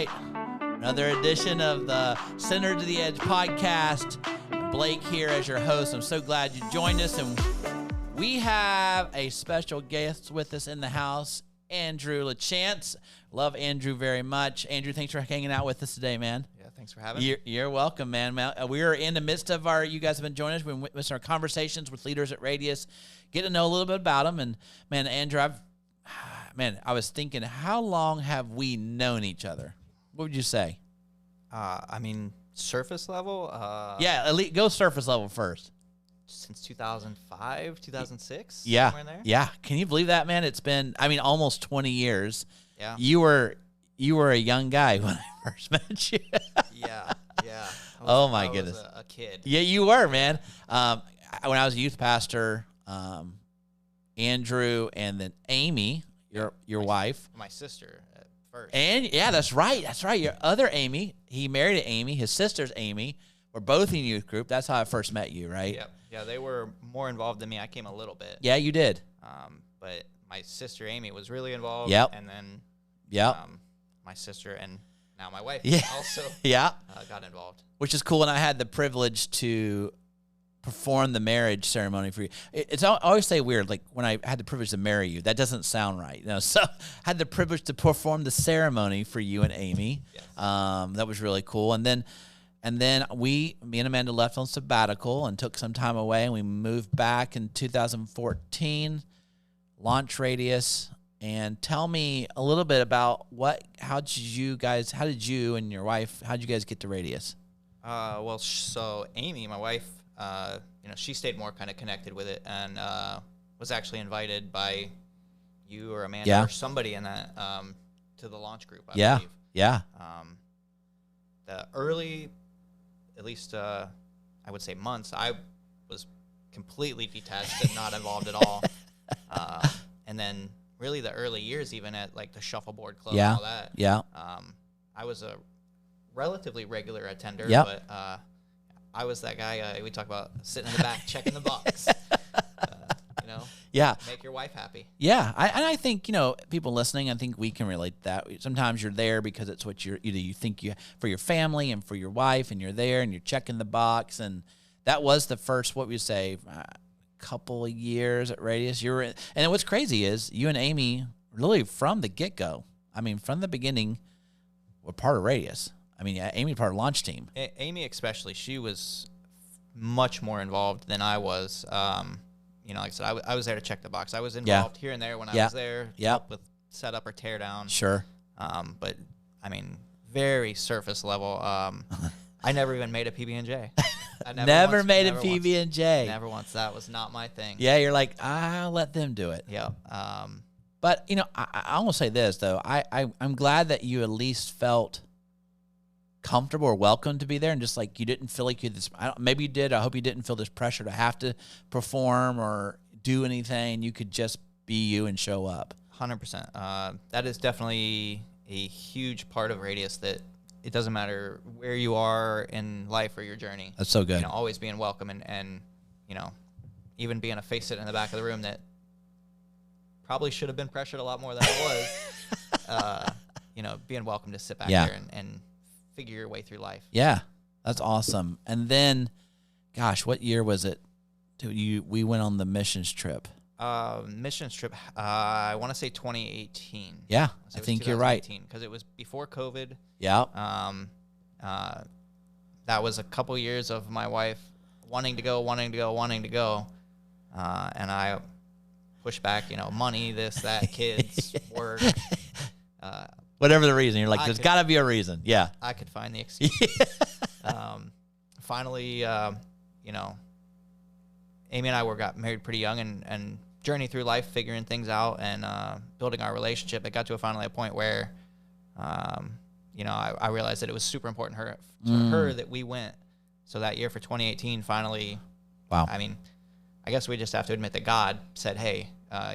right. Another edition of the Center to the Edge podcast. Blake here as your host. I'm so glad you joined us. And we have a special guest with us in the house, Andrew LaChance. Love Andrew very much. Andrew, thanks for hanging out with us today, man. Yeah, thanks for having me. You're welcome, man. We are in the midst of you guys have been joining us. We've been with our conversations with leaders at Radius, get to know a little bit about them. And, man, Andrew, I was thinking, how long have we known each other? What would you say? Surface level? Yeah, at least go surface level first. Since 2005, 2006? Yeah. Somewhere in there? Yeah. Can you believe that, man? It's been, almost 20 years. Yeah. You were a young guy when I first met you. Yeah. Oh, I goodness. was a kid. Yeah, you were, man. When I was a youth pastor, Andrew and then Amy, your wife. My sister at first. And, yeah, that's right. Your other Amy, he married Amy. His sister's Amy. We're both in youth group. That's how I first met you, right? Yep. Yeah, they were more involved than me. I came a little bit. Yeah, you did. But my sister Amy was really involved. Yep. And then my sister and now my wife also got involved. Which is cool. And I had the privilege to perform the marriage ceremony for you. It's I always say weird, like when I had the privilege to marry you, that doesn't sound right. So I had the privilege to perform the ceremony for you and Amy. Yes. That was really cool. And then me and Amanda left on sabbatical and took some time away, and we moved back in 2014, launched Radius. And tell me a little bit about how did you and your wife, how did you guys get to Radius? So Amy, my wife, she stayed more kind of connected with it and was actually invited by you or Amanda or somebody in that to the launch group, I believe. Yeah. The early, at least I would say months, I was completely detached and not involved at all. And then really the early years, even at like the shuffleboard club and all that. Yeah. I was a relatively regular attender, Yep. but I was that guy we talk about sitting in the back checking the box. Yeah. Make your wife happy. Yeah. I think, people listening, I think we can relate to that. Sometimes you're there because it's what you think for your family and for your wife, and you're there and you're checking the box. And that was the first, what we say, couple of years at Radius. And what's crazy is you and Amy, really from the get-go, from the beginning, were part of Radius. Amy part of launch team. Amy especially, she was much more involved than I was. Like I said, I was there to check the box. I was involved here and there when I was there, help with setup or tear down. Sure. But very surface level. I never even made a PB&J. I never made a PB&J. Never once. That was not my thing. Yeah, you're like, I'll let them do it. Yeah. But I will say this though. I'm glad that you at least felt comfortable or welcome to be there, and just like you didn't feel like maybe you did. I hope you didn't feel this pressure to have to perform or do anything. You could just be you and show up. 100%. That is definitely a huge part of Radius, that it doesn't matter where you are in life or your journey. That's so good. Always being welcome and even being a face sitting in the back of the room that probably should have been pressured a lot more than it was. Being welcome to sit back there and figure your way through life. Yeah, that's awesome. And then, gosh, what year was it? We went on the missions trip. I want to say 2018. Yeah, I think you're right. Because it was before COVID. Yeah. That was a couple years of my wife wanting to go. And I pushed back, money, this, that, kids, work. Whatever the reason. You're like, there's got to be a reason. Yeah. I could find the excuse. Finally, Amy and I got married pretty young and journey through life, figuring things out and building our relationship. It got to a point where, I realized that it was super important to her that we went. So that year for 2018, finally, wow. I guess we just have to admit that God said, hey,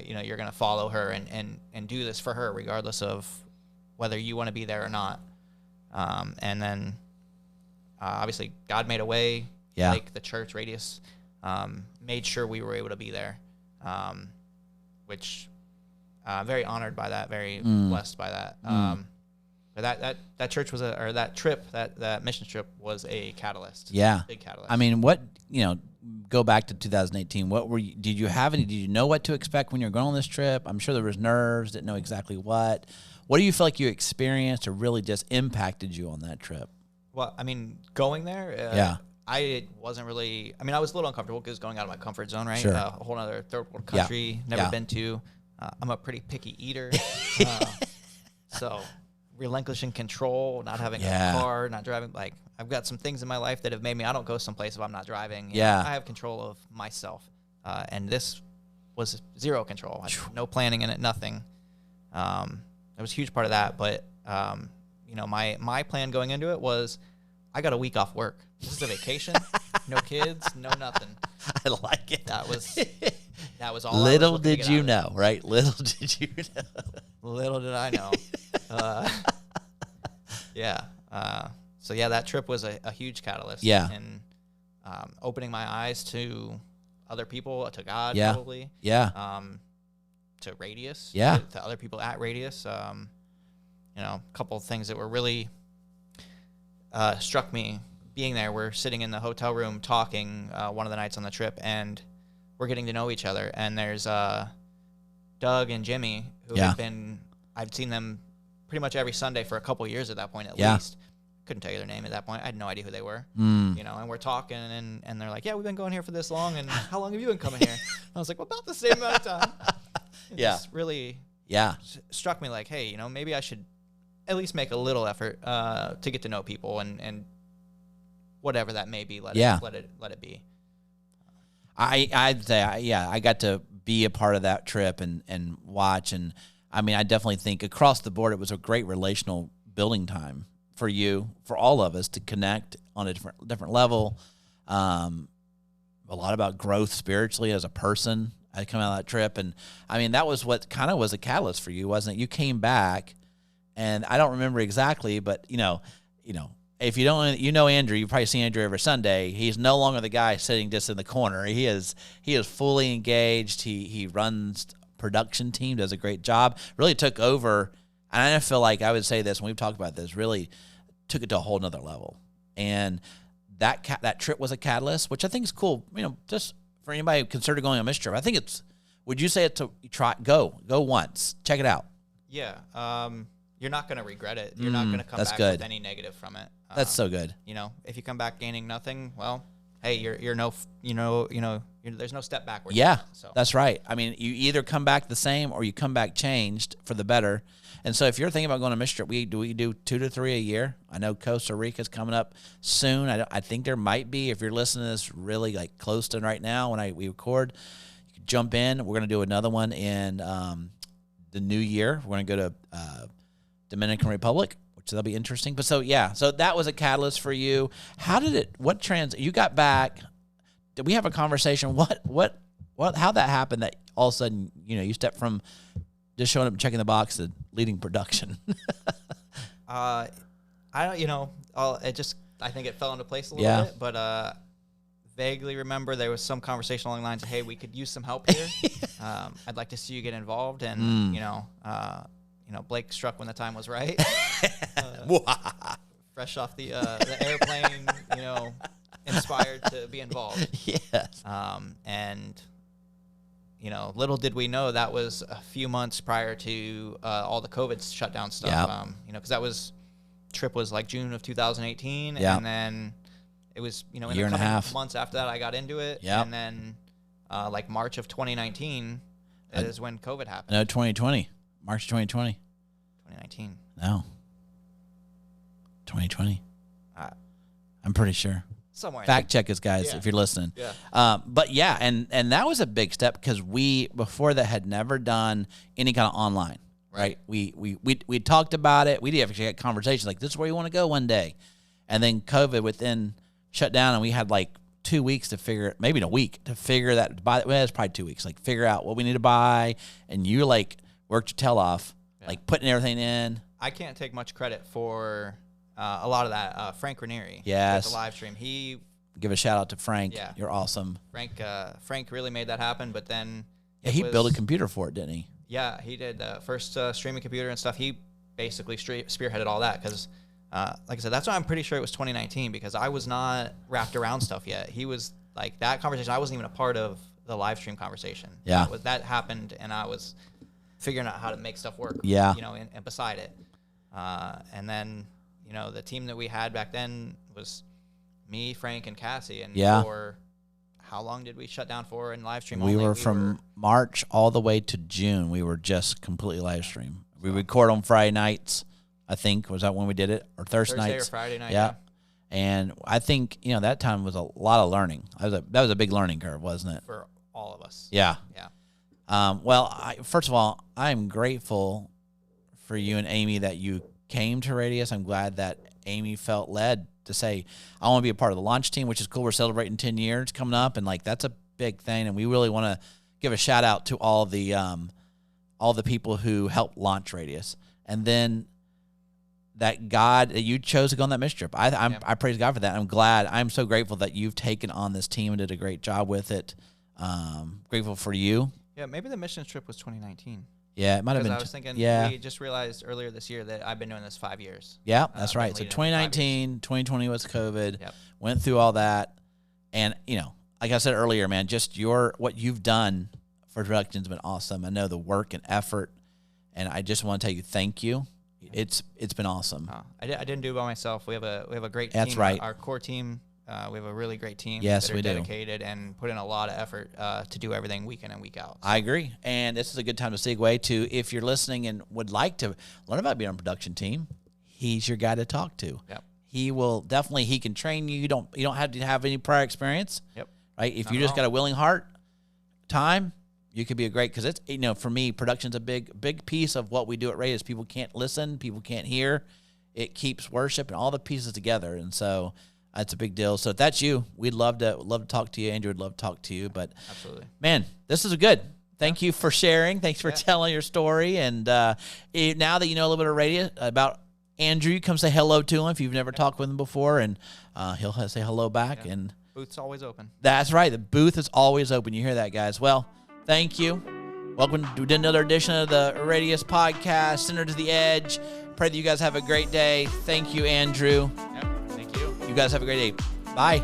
you're going to follow her and do this for her, regardless of whether you want to be there or not. And then, obviously, God made a way. Yeah. Like the church, Radius, made sure we were able to be there, which very honored by that, very blessed by that. But that church was that trip, that mission trip was a catalyst. Yeah. Big catalyst. I mean, go back to 2018. Did you know what to expect when you were going on this trip? I'm sure there was nerves, didn't know exactly what. What do you feel like you experienced or really just impacted you on that trip? Well, I mean, going there, Yeah. I wasn't really, I was a little uncomfortable because going out of my comfort zone, right? Sure. A whole other third world country, never been to. I'm a pretty picky eater. So relinquishing control, not having a car, not driving, like I've got some things in my life that have made me, I don't go someplace if I'm not driving. Yeah. I have control of myself. And this was zero control. I had no planning in it, nothing. It was a huge part of that. But, my plan going into it was I got a week off work. This is a vacation, no kids, no nothing. I like it. That was all. Little did you know, right? Little did you know. Little did I know. Yeah. So that trip was a huge catalyst. Yeah. In opening my eyes to other people, to God, Yeah. probably. Yeah. To Radius. Yeah. To other people at Radius. A couple of things that were really struck me being there. We're sitting in the hotel room talking one of the nights on the trip, and we're getting to know each other. And there's Doug and Jimmy, who I've seen them pretty much every Sunday for a couple years at that point, at least. Couldn't tell you their name at that point. I had no idea who they were. And we're talking, and they're like, yeah, we've been going here for this long, and how long have you been coming here? I was like, well, about the same amount of time. It just really struck me like, hey, maybe I should at least make a little effort to get to know people, and whatever that may be, let it be. I'd say, I got to be a part of that trip and watch. And I definitely think across the board, it was a great relational building time for you, for all of us to connect on a different level. A lot about growth spiritually as a person. I come out of that trip, and that was what kind of was a catalyst for you, wasn't it? You came back, and I don't remember exactly, but if you don't, Andrew, you probably see Andrew every Sunday. He's no longer the guy sitting just in the corner. He is fully engaged. He runs production team, does a great job. Really took over, and I feel like I would say this when we've talked about this. Really took it to a whole nother level, and that trip was a catalyst, which I think is cool. Just for anybody who considered going on this trip, I think it's. Would you say it's to try go once, check it out? Yeah. You're not going to regret it. You're not going to come back with any negative from it. That's so good. If you come back gaining nothing, well, hey, there's no step backward. Yeah, so that's right. You either come back the same or you come back changed for the better. And so if you're thinking about going on a mission trip, we do 2 to 3 a year. I know Costa Rica's coming up soon. I think there might be, if you're listening to this really like close to right now when we record, you can jump in. We're going to do another one in the new year. We're going to go to Dominican Republic, which that'll be interesting. But so that was a catalyst for you. How did you got back? Did we have a conversation? How that happened that all of a sudden, you stepped from just showing up and checking the box to leading production? I don't, I think it fell into place a little bit, but vaguely remember there was some conversation along the lines of, hey, we could use some help here. I'd like to see you get involved. And, Blake struck when the time was right. Fresh off the airplane, inspired to be involved. Yes. And, little did we know that was a few months prior to all the COVID shutdown stuff. Yeah. Because trip was like June of 2018. Yeah. And then it was, in year and a half months after that, I got into it. Yeah. And then like March of 2019 is when COVID happened. No, 2020. March 2020. 2019. No. 2020. I'm pretty sure. Somewhere. Fact check us, guys, if you're listening. Yeah. But yeah, and that was a big step because we before that had never done any kind of online. Right. We talked about it. We did actually had conversations like, this is where you want to go one day. And then COVID shut down, and we had like 2 weeks to figure it, maybe in a week to figure that it's probably 2 weeks, like figure out what we need to buy. And you worked your tail off, putting everything in. I can't take much credit for a lot of that. Frank Ranieri. Yes. The live stream. He give a shout out to Frank. Yeah. You're awesome. Frank really made that happen, but then he built a computer for it, didn't he? Yeah, he did the first streaming computer and stuff. He basically spearheaded all that because, like I said, that's why I'm pretty sure it was 2019 because I was not wrapped around stuff yet. He was like that conversation. I wasn't even a part of the live stream conversation. Yeah. That happened, and I was figuring out how to make stuff work. Yeah. You know, and beside it, and then the team that we had back then was me, Frank, and Cassie, and for how long did we shut down for in live stream? We were from March all the way to June. We were just completely live stream. We record on Friday nights, I think. Was that when we did it? Or Thursday nights? Or Friday night, yeah. And I think, that time was a lot of learning. That was a big learning curve, wasn't it? For all of us. Yeah. Yeah. Well, first of all, I'm grateful for you and Amy that you came to Radius. I'm glad that Amy felt led to say, I want to be a part of the launch team, which is cool. We're celebrating 10 years coming up, and that's a big thing. And we really want to give a shout out to all the people who helped launch Radius. And then that you chose to go on that mission trip. I praise God for that. I'm glad. I'm so grateful that you've taken on this team and did a great job with it. Grateful for you. Yeah, maybe the mission trip was 2019. Yeah, it might have been. I was thinking, we just realized earlier this year that I've been doing this 5 years. Yeah, that's right. So 2019, 2020 was COVID. Yep. Went through all that. And, like I said earlier, man, just what you've done for production has been awesome. I know the work and effort, and I just want to tell you thank you. It's been awesome. I didn't do it by myself. We have a great team. That's right. Our core team. We have a really great team. Yes, that we are do. Dedicated and put in a lot of effort to do everything week in and week out. So. I agree. And this is a good time to segue to, if you're listening and would like to learn about being on a production team, he's your guy to talk to. Yep. He can train you. You don't have to have any prior experience. Yep. Right? If you just got a willing heart, time, you could be a great, because it's, for me, production's a big piece of what we do at Radius. People can't listen, people can't hear. It keeps worship and all the pieces together. And so that's a big deal. So if that's you, we'd love to talk to you. Andrew would love to talk to you. But absolutely, man, this is good. Thank you for sharing. Thanks for telling your story. And now that you know a little bit of Radius about Andrew, come say hello to him if you've never talked with him before, and he'll say hello back. Yeah. And booth's always open. That's right. The booth is always open. You hear that, guys? Well, thank you. Welcome to another edition of the Radius Podcast, Center to the Edge. Pray that you guys have a great day. Thank you, Andrew. Yep. Thank you. You guys have a great day. Bye.